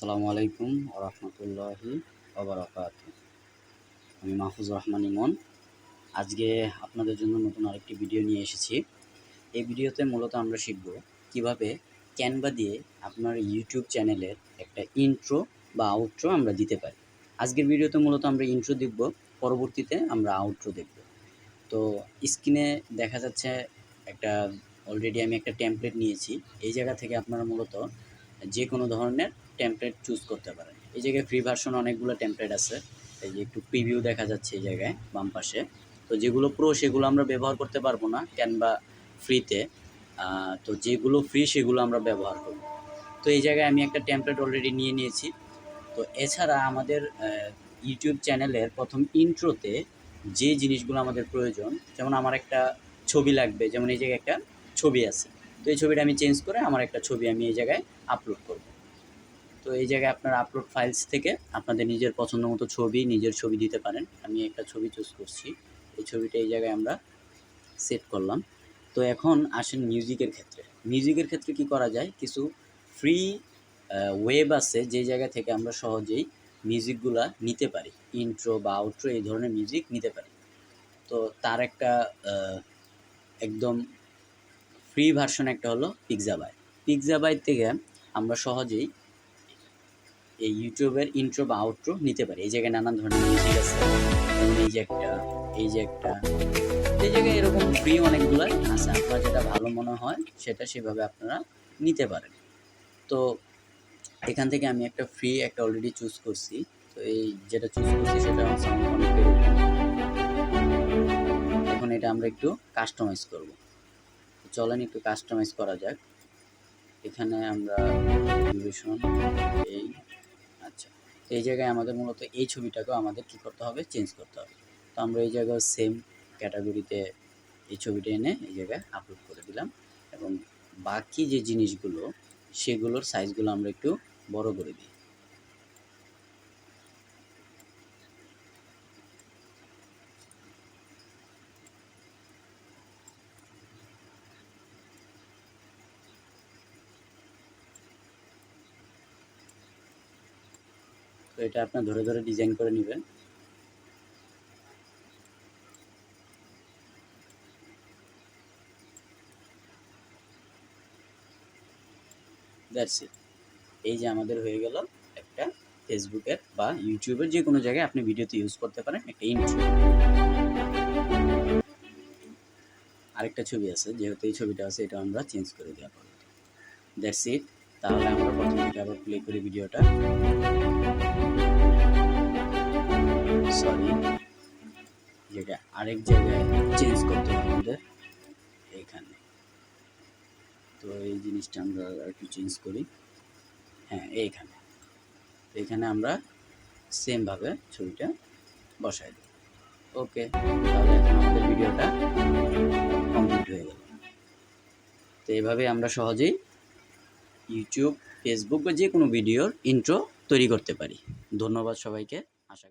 আসসালামু আলাইকুম ওয়া রাহমাতুল্লাহি ওয়া বারাকাতুহু। আমি মাহফুজুর রহমান ইমন। আজকে আপনাদের জন্য নতুন আরেকটি ভিডিও নিয়ে এসেছি। এই ভিডিওতে মূলত আমরা শিখব কিভাবে ক্যানভা দিয়ে আপনার ইউটিউব চ্যানেলের একটা ইন্ট্রো বা আউট্রো আমরা দিতে পারি। আজকের ভিডিওতে মূলত আমরা ইন্ট্রো দেখব, পরবর্তীতে আমরা আউট্রো দেখব। তো স্ক্রিনে দেখা যাচ্ছে একটা অলরেডি আমি একটা টেমপ্লেট নিয়েছি। এই জায়গা থেকে আপনারা মূলত যে কোনো ধরনের টেমপ্লেট চুজ করতে পারেন। এই জায়গায় ফ্রি ভার্সন অনেকগুলো টেমপ্লেট আছে। এই যে একটু প্রিভিউ দেখা যাচ্ছে এই জায়গায় বাম পাশে। তো যেগুলো প্রো সেগুলো আমরা ব্যবহার করতে পারবো না ক্যানভা ফ্রিতে। তো যেগুলো ফ্রি সেগুলো আমরা ব্যবহার করব। তো এই জায়গায় আমি একটা টেমপ্লেট অলরেডি নিয়ে নিয়েছি। তো এছাড়া আমাদের ইউটিউব চ্যানেলের প্রথম ইন্ট্রোতে যে জিনিসগুলো আমাদের প্রয়োজন, যেমন আমার একটা ছবি লাগবে, যেমন এই জায়গায় একটা ছবি আছে। তো এই ছবিটা আমি চেঞ্জ করে আমার একটা ছবি আমি এই জায়গায় আপলোড করব। তো এই জায়গায় আপনার আপলোড ফাইলস থেকে আপনাদের নিজের পছন্দ মতো ছবি, নিজের ছবি দিতে পারেন। আমি একটা ছবি চুজ করছি। এই ছবিটা এই জায়গায় আমরা সেট করলাম। তো এখন আসেন মিউজিকের ক্ষেত্রে। মিউজিকের ক্ষেত্রে কি করা যায়, কিছু ফ্রি ওয়েব আছে যে জায়গা থেকে আমরা সহজেই মিউজিকগুলা নিতে পারি, ইন্ট্রো বা আউট্রো এই ধরনের মিউজিক নিতে পারি। তো তার একটা একদম ফ্রি ভার্সন একটা হলো পিক্সাবাই। পিক্সাবাই থেকে আমরা সহজেই এই ইউটিউবের ইন্ট্রো বা আউট্রো নিতে পারি। এই জায়গায় নানান ধরনের মিউজিক আছে, যেমন এই যে একটা, এই যে একটা, এই জায়গায় এরকম ফ্রি অনেকগুলাই আছে। আপনার যেটা ভালো মনে হয় সেটা সেভাবে আপনারা নিতে পারেন। তো এখান থেকে আমি একটা ফ্রি একটা অলরেডি চুজ করছি। তো এই যেটা চুজ করছি সেটা আমার সাউন্ড অনেকটাই ওপেন। এখন এটা আমরা একটু কাস্টমাইজ করব। চলেন একটু কাস্টমাইজ করা যাক। এখানে আমরা ডিউরেশন এই, আচ্ছা, এই জায়গায় আমাদের মূলত এই ছবিটাকেও আমাদের কী করতে হবে, চেঞ্জ করতে হবে। তো আমরা এই জায়গায় সেম ক্যাটাগরিতে এই ছবিটা এনে এই জায়গায় আপলোড করে দিলাম, এবং বাকি যে জিনিসগুলো সেগুলোর সাইজগুলো আমরা একটু বড় করে দিই। তো এটা আপনার ধরে ধরে ডিজাইন করে নেবেন। That's it. এই যে আমাদের হয়ে গেল একটা ফেসবুকের বা ইউটিউবের যে কোনো জায়গায় আপনি ভিডিওতে ইউজ করতে পারেন একটা ইন্ট্রো। আরেকটা ছবি আছে, যেহেতু এই ছবিটা আছে এটা আমরা চেঞ্জ করে দেওয়া হবে। That's it. তাহলে আমরা প্রথম থেকে আবার প্লে করি ভিডিওটা। সরি, যেটা আরেক জায়গায় চেঞ্জ করতে হবে আমাদের এইখানে। তো এই জিনিসটা আমরা একটু চেঞ্জ করি। হ্যাঁ, এইখানে, এখানে আমরা সেমভাবে ছবিটা বসাই দিই। ওকে, তাহলে এখন আমাদের ভিডিওটা কমপ্লিট হয়ে গেল। তো এইভাবে আমরা সহজেই ইউটিউব, ফেসবুক বা যে কোনো ভিডিওর ইন্ট্রো তৈরি করতে পারি। ধন্যবাদ সবাইকে। আশা